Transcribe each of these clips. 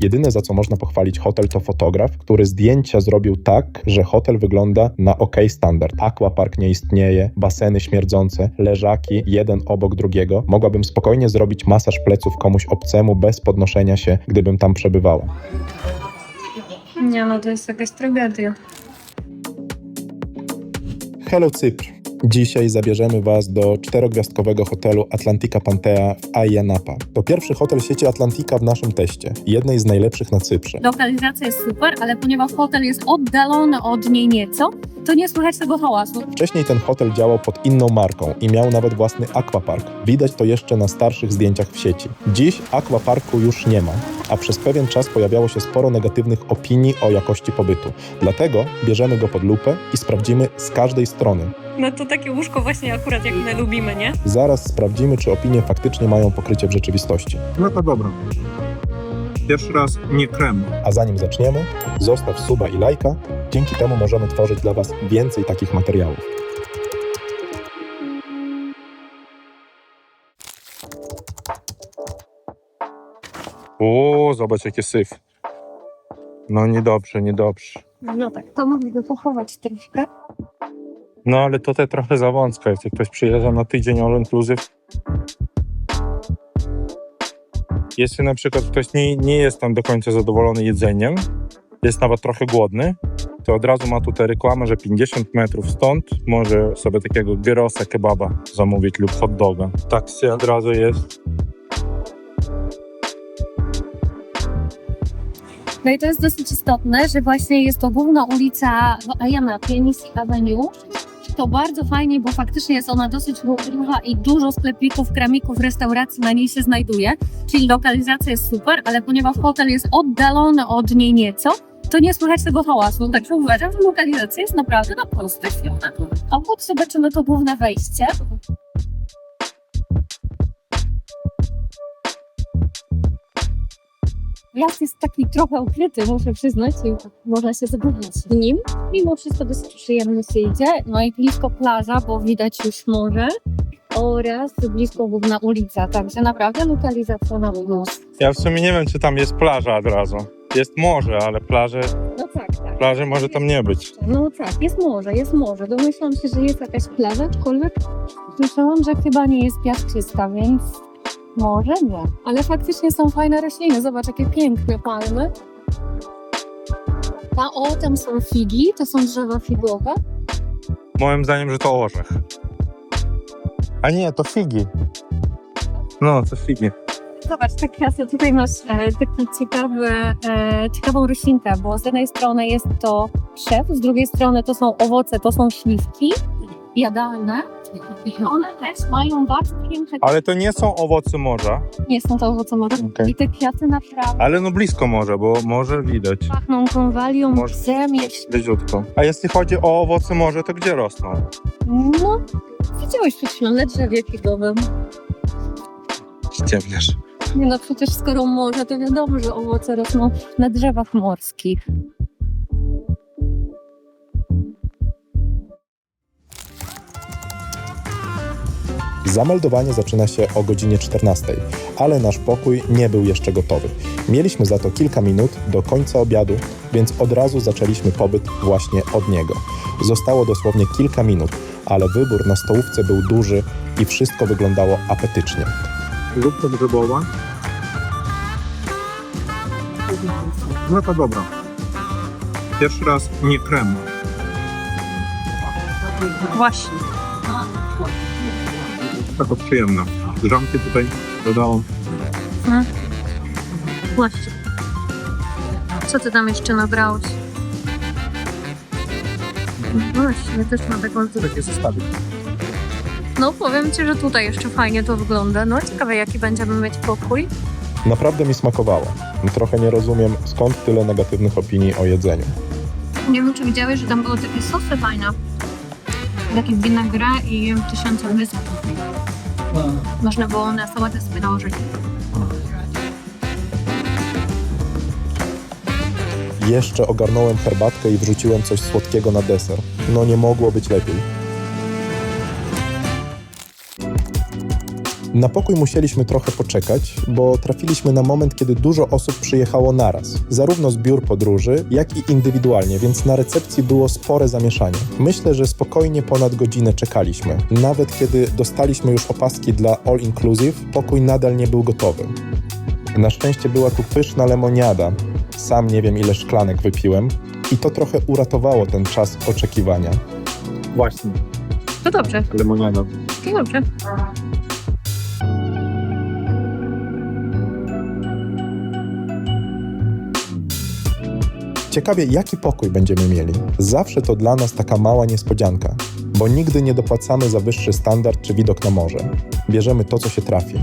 Jedyne, za co można pochwalić hotel, to fotograf, który zdjęcia zrobił tak, że hotel wygląda na standard. Aquapark nie istnieje, baseny śmierdzące, leżaki jeden obok drugiego. Mogłabym spokojnie zrobić masaż pleców komuś obcemu bez podnoszenia się, gdybym tam przebywała. Nie no, to jest jakaś tragedia. Hello Cypr! Dzisiaj zabierzemy Was do 4-gwiazdkowego hotelu Atlantika Pantea w Ayia Napa. To pierwszy hotel sieci Atlantika w naszym teście, jednej z najlepszych na Cyprze. Lokalizacja jest super, ale ponieważ hotel jest oddalony od niej nieco, to nie słychać tego hałasu. Wcześniej ten hotel działał pod inną marką i miał nawet własny aquapark. Widać to jeszcze na starszych zdjęciach w sieci. Dziś aquaparku już nie ma, a przez pewien czas pojawiało się sporo negatywnych opinii o jakości pobytu. Dlatego bierzemy go pod lupę i sprawdzimy z każdej strony. No to takie łóżko właśnie akurat jak my lubimy, nie? Zaraz sprawdzimy, czy opinie faktycznie mają pokrycie w rzeczywistości. No to dobra. Pierwszy raz nie krem. A zanim zaczniemy, zostaw suba i lajka. Dzięki temu możemy tworzyć dla Was więcej takich materiałów. O, zobacz jakie syf. No niedobrze, niedobrze. No tak, to mogliby pochować troszkę. No ale tutaj trochę za wąsko jest, jak ktoś przyjeżdża na tydzień all inclusive. Jeśli na przykład ktoś nie jest tam do końca zadowolony jedzeniem, jest nawet trochę głodny, to od razu ma tutaj reklamę, że 50 metrów stąd może sobie takiego gyrosa kebaba zamówić lub hot doga. Tak się od razu jest. No i to jest dosyć istotne, że właśnie jest to główna ulica w Ayia Napie, Niski Avenue. To bardzo fajnie, bo faktycznie jest ona dosyć duża i dużo sklepików, kramików, restauracji na niej się znajduje. Czyli lokalizacja jest super, ale ponieważ hotel jest oddalony od niej nieco, to nie słychać tego hałasu. Także uważam, że lokalizacja jest naprawdę na prostej stronie. A potem zobaczymy to główne wejście. Wjazd jest taki trochę ukryty, muszę przyznać, i można się zagubić w nim. Mimo wszystko dosyć przyjemnie się idzie. No i blisko plaża, bo widać już morze oraz blisko główna ulica, także naprawdę lokalizacja na plus. Ja w sumie nie wiem, czy tam jest plaża od razu. Jest morze, ale No tak. plaży może tam nie być. No tak, jest morze. Domyślam się, że jest jakaś plaża, aczkolwiek słyszałam, że chyba nie jest piaszczysta, więc może nie. Ale faktycznie są fajne rośliny. Zobacz, jakie piękne palmy. Tam są figi, to są drzewa figowe. Moim zdaniem, że to orzech. A nie, to figi. No, to figi. Zobacz, tak Kasia, tutaj masz taką ciekawą roślinkę, bo z jednej strony jest to krzew, z drugiej strony to są owoce, to są śliwki jadalne. One też mają bardzo piękne... Ale to nie są owoce morza. Nie są to owoce morza. Okej. I te kwiaty naprawdę Ale no blisko morza, bo morze widać. pachną konwalią, Może- bzem, Bliziutko. A jeśli chodzi o owoce morza, to gdzie rosną? No, widziałeś przed chwilą na drzewie figowym. Ściemniasz. Nie no, przecież skoro morze, to wiadomo, że owoce rosną na drzewach morskich. Zameldowanie zaczyna się o godzinie 14, ale nasz pokój nie był jeszcze gotowy. Mieliśmy za to kilka minut do końca obiadu, więc od razu zaczęliśmy pobyt właśnie od niego. Zostało dosłownie kilka minut, ale wybór na stołówce był duży i wszystko wyglądało apetycznie. Zupka grzybowa. No to dobra. Pierwszy raz nie krem. Właśnie. Taka przyjemna. Grzanki tutaj dodałam. Właśnie. Co ty tam jeszcze nabrałeś? Właśnie, też ma taką... Takie zestawy. No powiem ci, że tutaj jeszcze fajnie to wygląda. No ciekawe, jaki będziemy mieć pokój. Naprawdę mi smakowało. Trochę nie rozumiem, skąd tyle negatywnych opinii o jedzeniu. Nie wiem, czy widziałeś, że tam były takie sosy fajne. Takie vinaigrette i 1000 wysp. Można było na sałatę sobie nałożyć. Jeszcze ogarnąłem herbatkę i wrzuciłem coś słodkiego na deser. No nie mogło być lepiej. Na pokój musieliśmy trochę poczekać, bo trafiliśmy na moment, kiedy dużo osób przyjechało naraz. Zarówno z biur podróży, jak i indywidualnie, więc na recepcji było spore zamieszanie. Myślę, że spokojnie ponad godzinę czekaliśmy. Nawet kiedy dostaliśmy już opaski dla All Inclusive, pokój nadal nie był gotowy. Na szczęście była tu pyszna lemoniada. Sam nie wiem, ile szklanek wypiłem. I to trochę uratowało ten czas oczekiwania. Właśnie, To dobrze, lemoniada. to dobrze. Ciekawie, jaki pokój będziemy mieli. Zawsze to dla nas taka mała niespodzianka, bo nigdy nie dopłacamy za wyższy standard czy widok na morze. Bierzemy to, co się trafi.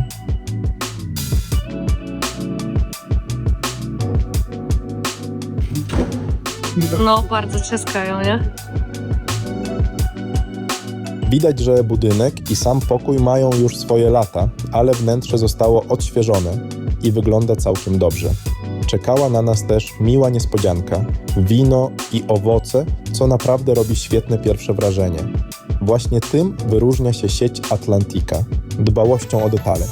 No, bardzo trzaskają, nie? Widać, że budynek i sam pokój mają już swoje lata, ale wnętrze zostało odświeżone i wygląda całkiem dobrze. Czekała na nas też miła niespodzianka, wino i owoce, co naprawdę robi świetne pierwsze wrażenie. Właśnie tym wyróżnia się sieć Atlantika, dbałością o detale.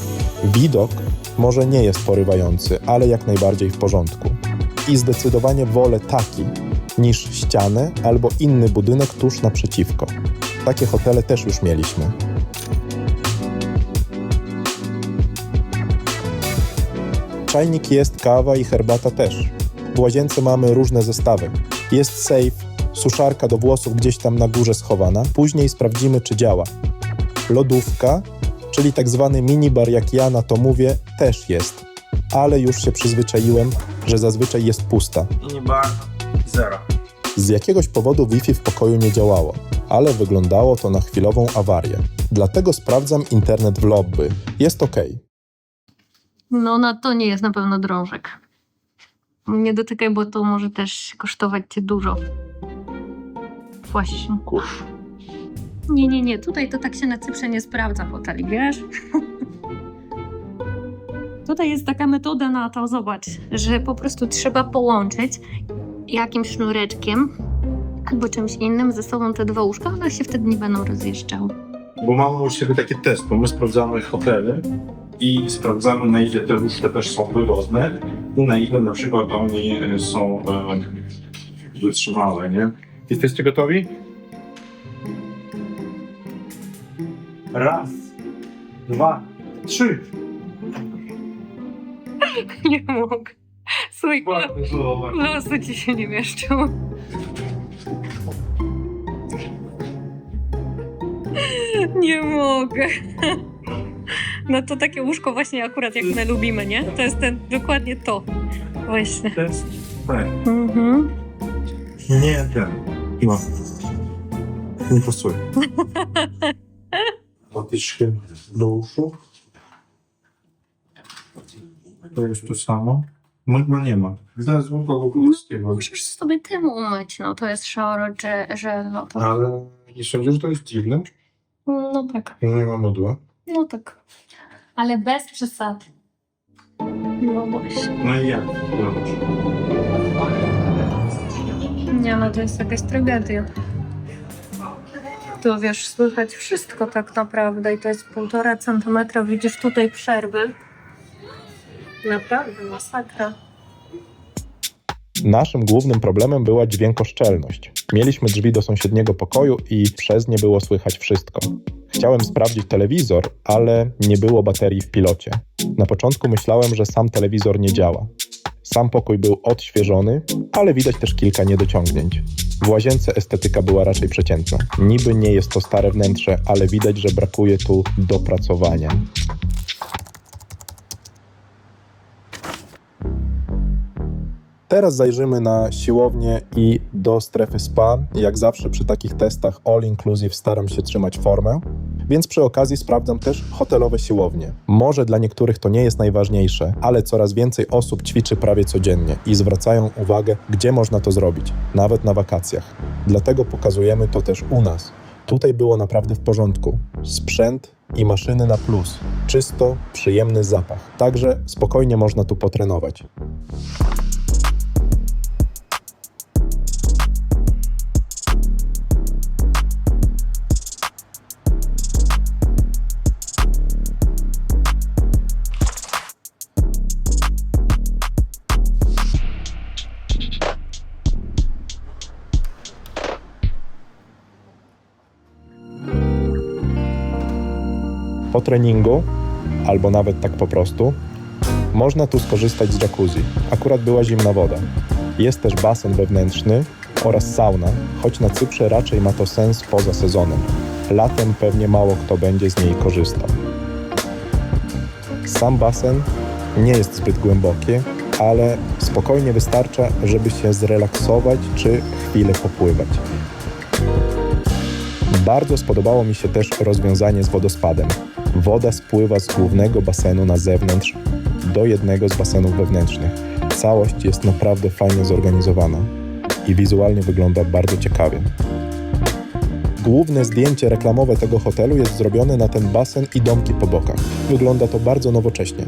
Widok może nie jest porywający, ale jak najbardziej w porządku. I zdecydowanie wolę taki, niż ścianę albo inny budynek tuż naprzeciwko. Takie hotele też już mieliśmy. Czajnik jest, kawa i herbata też. W łazience mamy różne zestawy. Jest safe, suszarka do włosów gdzieś tam na górze schowana. Później sprawdzimy, czy działa. Lodówka, czyli tak zwany minibar, jak ja na to mówię, też jest. Ale już się przyzwyczaiłem, że zazwyczaj jest pusta. Minibar 0. Z jakiegoś powodu Wi-Fi w pokoju nie działało, ale wyglądało to na chwilową awarię. Dlatego sprawdzam internet w lobby. Jest ok. No, na to nie jest na pewno drążek. Nie dotykaj, bo to może też kosztować cię dużo. Właśnie. Kurz. Nie. Tutaj to tak się na Cyprze nie sprawdza hoteli, wiesz? Tutaj jest taka metoda na to, zobacz, że po prostu trzeba połączyć jakimś sznureczkiem albo czymś innym ze sobą te dwa łóżka, one się wtedy nie będą rozjeżdżały. Bo mamy u siebie taki test, bo my sprawdzamy hotele i sprawdzamy, na ile te łóżka też są wygodne i na ile na przykład one są wytrzymałe, nie? Jesteście gotowi? Raz, 2, 3. Nie mogę. Słuchaj, włosy ci się nie mieszczą. Nie mogę. No to takie łóżko właśnie akurat jak my lubimy, nie? To jest dokładnie to. Właśnie. Test. Tak. Mhm. Nie ten. No. Nie pasuje. Patyczkę do uszu. To jest to samo. No nie ma. Zaraz kogo polskiego. Musisz sobie tym umyć, no to jest shower, że no to... Ale nie sądzę, że to jest dziwne. No tak, Nie ma modła. no tak. Ale bez przesady. No właśnie. No i jak? Dobrze. Nie no, to jest jakaś tragedia. Tu wiesz, słychać wszystko tak naprawdę i to jest 1,5 centymetra, widzisz tutaj przerwy. Naprawdę masakra. Naszym głównym problemem była dźwiękoszczelność. Mieliśmy drzwi do sąsiedniego pokoju i przez nie było słychać wszystko. Chciałem sprawdzić telewizor, ale nie było baterii w pilocie. Na początku myślałem, że sam telewizor nie działa. Sam pokój był odświeżony, ale widać też kilka niedociągnięć. W łazience estetyka była raczej przeciętna. Niby nie jest to stare wnętrze, ale widać, że brakuje tu dopracowania. Teraz zajrzymy na siłownię i do strefy spa. Jak zawsze przy takich testach all inclusive staram się trzymać formę, więc przy okazji sprawdzam też hotelowe siłownie. Może dla niektórych to nie jest najważniejsze, ale coraz więcej osób ćwiczy prawie codziennie i zwracają uwagę, gdzie można to zrobić, nawet na wakacjach. Dlatego pokazujemy to też u nas. Tutaj było naprawdę w porządku. Sprzęt i maszyny na plus. Czysto, przyjemny zapach. Także spokojnie można tu potrenować. Po treningu, albo nawet tak po prostu, można tu skorzystać z jacuzzi. Akurat była zimna woda. Jest też basen wewnętrzny oraz sauna, choć na Cyprze raczej ma to sens poza sezonem. Latem pewnie mało kto będzie z niej korzystał. Sam basen nie jest zbyt głęboki, ale spokojnie wystarcza, żeby się zrelaksować czy chwilę popływać. Bardzo spodobało mi się też rozwiązanie z wodospadem. Woda spływa z głównego basenu na zewnątrz do jednego z basenów wewnętrznych. Całość jest naprawdę fajnie zorganizowana i wizualnie wygląda bardzo ciekawie. Główne zdjęcie reklamowe tego hotelu jest zrobione na ten basen i domki po bokach. Wygląda to bardzo nowocześnie.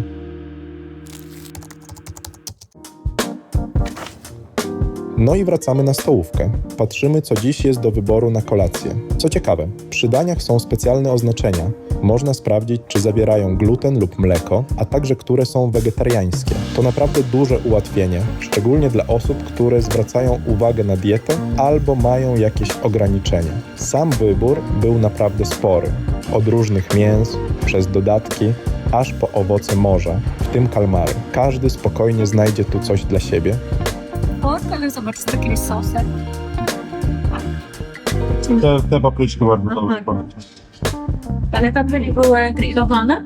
No i wracamy na stołówkę. Patrzymy, co dziś jest do wyboru na kolację. Co ciekawe, przy daniach są specjalne oznaczenia. Można sprawdzić, czy zawierają gluten lub mleko, a także które są wegetariańskie. To naprawdę duże ułatwienie, szczególnie dla osób, które zwracają uwagę na dietę albo mają jakieś ograniczenia. Sam wybór był naprawdę spory. Od różnych mięs, przez dodatki, aż po owoce morza, w tym kalmary. Każdy spokojnie znajdzie tu coś dla siebie. O, ale zobacz, z takim sosem. Te papryczki ładne są. Ale papryki były grillowane?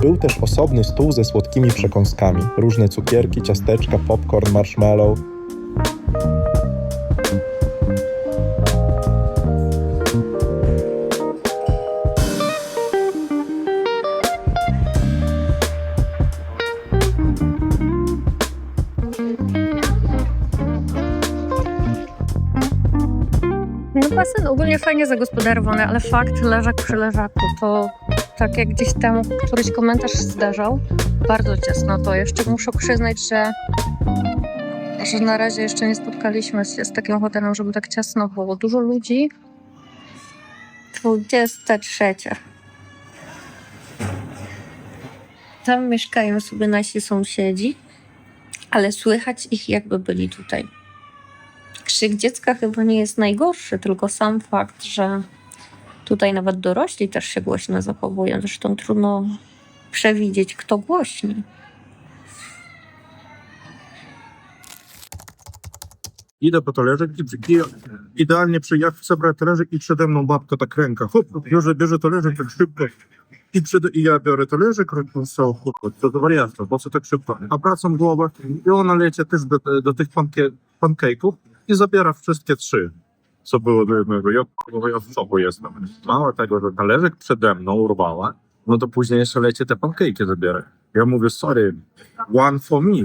Był też osobny stół ze słodkimi przekąskami. Różne cukierki, ciasteczka, popcorn, marshmallow. No basen ogólnie fajnie zagospodarowany, ale fakt leżak przy leżaku, to tak jak gdzieś tam któryś komentarz zdarzał, bardzo ciasno to. Jeszcze muszę przyznać, że na razie jeszcze nie spotkaliśmy się z takim hotelem, żeby tak ciasno było. Dużo ludzi. 23. Tam mieszkają sobie nasi sąsiedzi, ale słychać ich, jakby byli tutaj. Krzyk dziecka chyba nie jest najgorszy, tylko sam fakt, że tutaj nawet dorośli też się głośno zachowują. Zresztą trudno przewidzieć, kto głośni. Idę po talerzyk i idealnie ja chcę brać talerzyk i przede mną babka tak ręka, hop, bierze talerzyk tak szybko i ja biorę talerzyk, ręką to do wariatów, po co tak szybko, a wracam głowę i ona lecie też do tych pancake'ów i zabiera wszystkie 3, co było do jednego. Ja w szoku jestem. Mało tego, że talerzyk przede mną urwała, no to później jeszcze lecie te pancake'i zabiera. Ja mówię, sorry, one for me.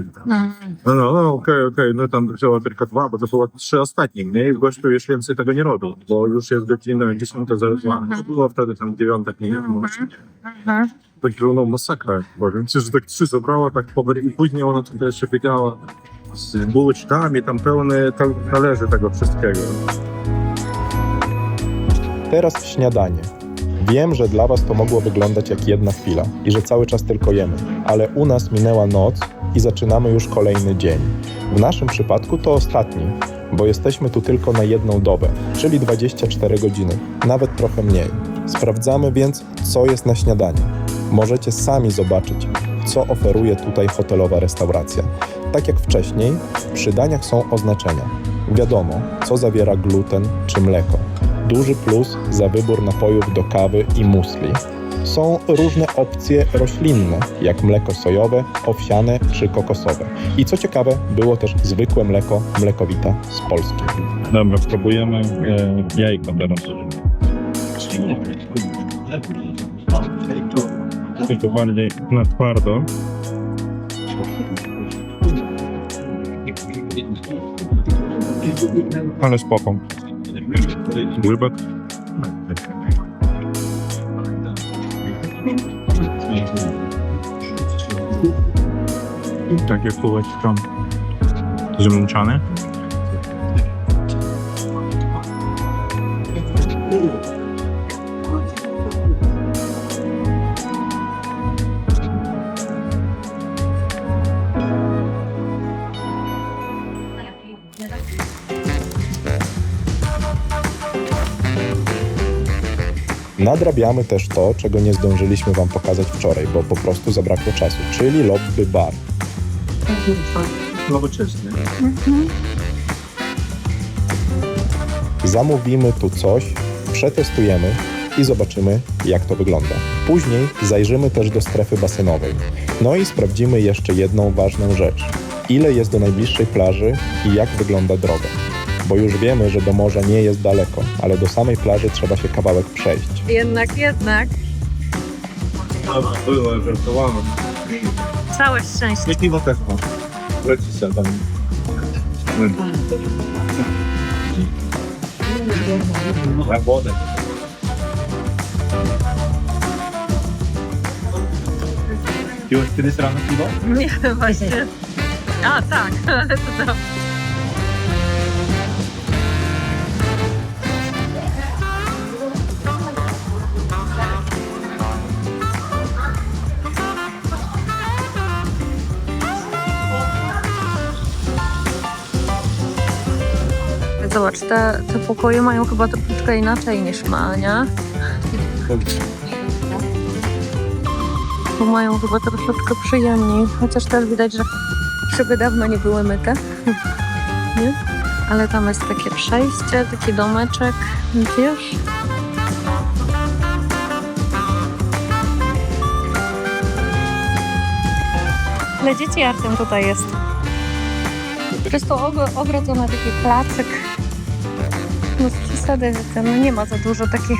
No, okej, no tam wzięła tylko 2, bo to było 3 ostatnie, nie? I gościu już więcej tego nie robił, bo już jest godzina 10:02. To było wtedy tam 9, nie wiem. To wyglądał masakra, powiem ci, że tak 3 zabrała, tak i później ona tutaj jeszcze biegała z bułeczkami, tam pełne talerzy tego wszystkiego. Teraz śniadanie. Wiem, że dla Was to mogło wyglądać jak jedna chwila i że cały czas tylko jemy, ale u nas minęła noc i zaczynamy już kolejny dzień. W naszym przypadku to ostatni, bo jesteśmy tu tylko na 1 dobę, czyli 24 godziny, nawet trochę mniej. Sprawdzamy więc, co jest na śniadanie. Możecie sami zobaczyć, co oferuje tutaj hotelowa restauracja. Tak jak wcześniej, przy daniach są oznaczenia. Wiadomo, co zawiera gluten czy mleko. Duży plus za wybór napojów do kawy i musli. Są różne opcje roślinne, jak mleko sojowe, owsiane czy kokosowe. I co ciekawe, było też zwykłe mleko, mlekowita z Polski. Dobra, spróbujemy jajko teraz. Tylko bardziej na twardo. Ale spoko. Łybek. Takie kółeczko zmęczone. Nadrabiamy też to, czego nie zdążyliśmy Wam pokazać wczoraj, bo po prostu zabrakło czasu, czyli lobby bar. Nowoczesny. Zamówimy tu coś, przetestujemy i zobaczymy, jak to wygląda. Później zajrzymy też do strefy basenowej. No i sprawdzimy jeszcze jedną ważną rzecz. Ile jest do najbliższej plaży i jak wygląda droga. Bo już wiemy, że do morza nie jest daleko, ale do samej plaży trzeba się kawałek przejść. Jednak. Było, żartowałem. Całe szczęście. Nie piwo też ma. Leci się tam. Na wodę. Piłeś kiedyś rano piwo? Nie, właśnie. A, tak. To dobrze. Zobacz, te pokoje mają chyba troszeczkę inaczej niż ma, nie? Bo mają chyba troszeczkę przyjemniej, chociaż też widać, że szyby dawno nie były myte. Nie? Ale tam jest takie przejście, taki domeczek, wiesz? Dla dzieci Artem tutaj jest. Jest to ogrodzony taki placek. No z przesady, że tam nie ma za dużo takich.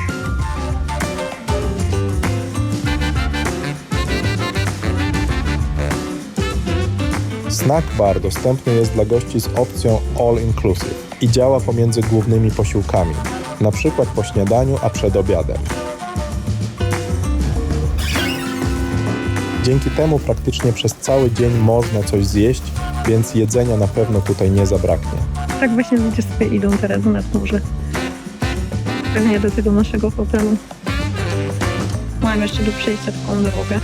Snack bar dostępny jest dla gości z opcją All Inclusive i działa pomiędzy głównymi posiłkami, na przykład po śniadaniu, a przed obiadem. Dzięki temu praktycznie przez cały dzień można coś zjeść, więc jedzenia na pewno tutaj nie zabraknie. Tak właśnie ludzie sobie idą teraz nad morze. Pewnie do tego naszego hotelu. Mam jeszcze do przejścia taką drogę.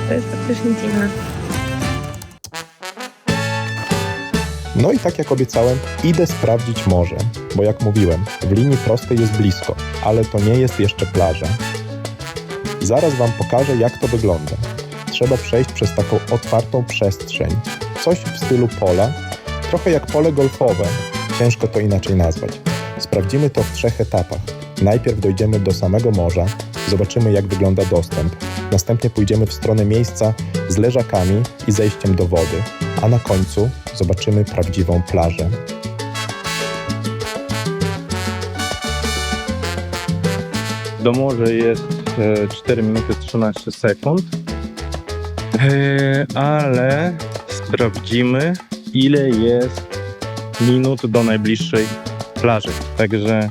To jest faktycznie dziwne. No i tak jak obiecałem, idę sprawdzić morze, bo jak mówiłem, w linii prostej jest blisko, ale to nie jest jeszcze plaża. Zaraz Wam pokażę, jak to wygląda. Trzeba przejść przez taką otwartą przestrzeń, coś w stylu pola, trochę jak pole golfowe, ciężko to inaczej nazwać. Sprawdzimy to w 3 etapach. Najpierw dojdziemy do samego morza, zobaczymy, jak wygląda dostęp. Następnie pójdziemy w stronę miejsca z leżakami i zejściem do wody, a na końcu zobaczymy prawdziwą plażę. Do morza jest 4 minuty 13 sekund, ale sprawdzimy, ile jest minut do najbliższej plaży. Także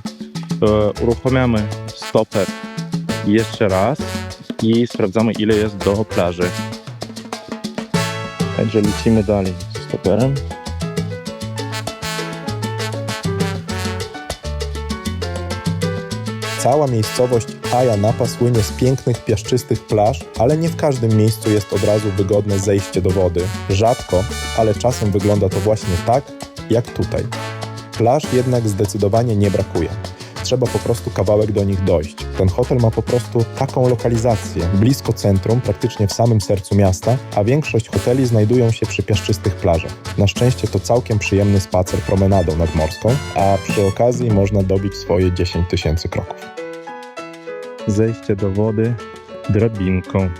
uruchamiamy stoper jeszcze raz i sprawdzamy, ile jest do plaży. Także lecimy dalej z stoperem. Cała miejscowość Ayia Napa słynie z pięknych, piaszczystych plaż, ale nie w każdym miejscu jest od razu wygodne zejście do wody. Rzadko, ale czasem wygląda to właśnie tak, jak tutaj. Plaż jednak zdecydowanie nie brakuje. Trzeba po prostu kawałek do nich dojść. Ten hotel ma po prostu taką lokalizację, blisko centrum, praktycznie w samym sercu miasta, a większość hoteli znajdują się przy piaszczystych plażach. Na szczęście to całkiem przyjemny spacer promenadą nadmorską, a przy okazji można dobić swoje 10 000 kroków. Zejście do wody drabinką.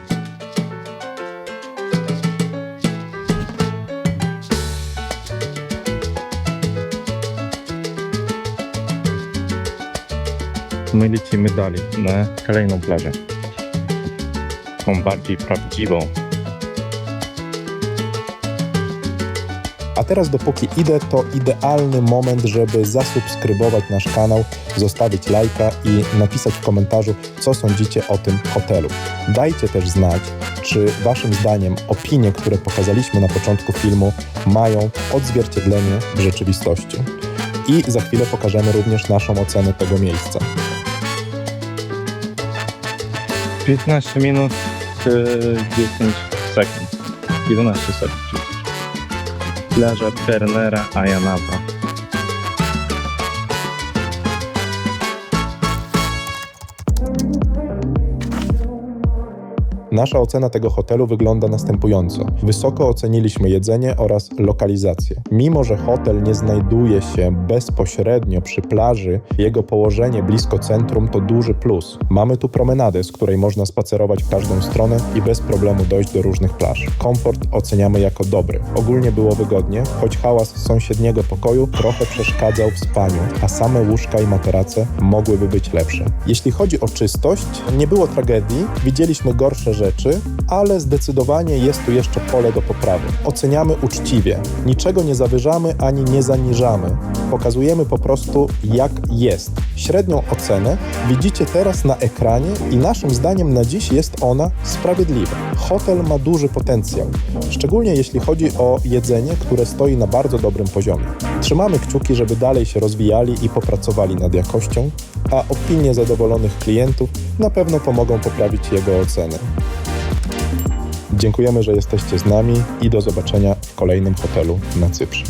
My lecimy dalej na kolejną plażę. Tą bardziej prawdziwą. A teraz dopóki idę, to idealny moment, żeby zasubskrybować nasz kanał, zostawić lajka i napisać w komentarzu, co sądzicie o tym hotelu. Dajcie też znać, czy Waszym zdaniem opinie, które pokazaliśmy na początku filmu, mają odzwierciedlenie w rzeczywistości. I za chwilę pokażemy również naszą ocenę tego miejsca. 15 minut 10 sekund. 11 sekund. Plaża Ternera, Ayia Napa. Nasza ocena tego hotelu wygląda następująco. Wysoko oceniliśmy jedzenie oraz lokalizację. Mimo że hotel nie znajduje się bezpośrednio przy plaży, jego położenie blisko centrum to duży plus. Mamy tu promenadę, z której można spacerować w każdą stronę i bez problemu dojść do różnych plaż. Komfort oceniamy jako dobry. Ogólnie było wygodnie, choć hałas z sąsiedniego pokoju trochę przeszkadzał w spaniu, a same łóżka i materace mogłyby być lepsze. Jeśli chodzi o czystość, nie było tragedii, widzieliśmy gorsze rzeczy, ale zdecydowanie jest tu jeszcze pole do poprawy. Oceniamy uczciwie, niczego nie zawyżamy ani nie zaniżamy. Pokazujemy po prostu jak jest. Średnią ocenę widzicie teraz na ekranie i naszym zdaniem na dziś jest ona sprawiedliwa. Hotel ma duży potencjał, szczególnie jeśli chodzi o jedzenie, które stoi na bardzo dobrym poziomie. Trzymamy kciuki, żeby dalej się rozwijali i popracowali nad jakością, a opinie zadowolonych klientów na pewno pomogą poprawić jego ocenę. Dziękujemy, że jesteście z nami i do zobaczenia w kolejnym hotelu na Cyprze.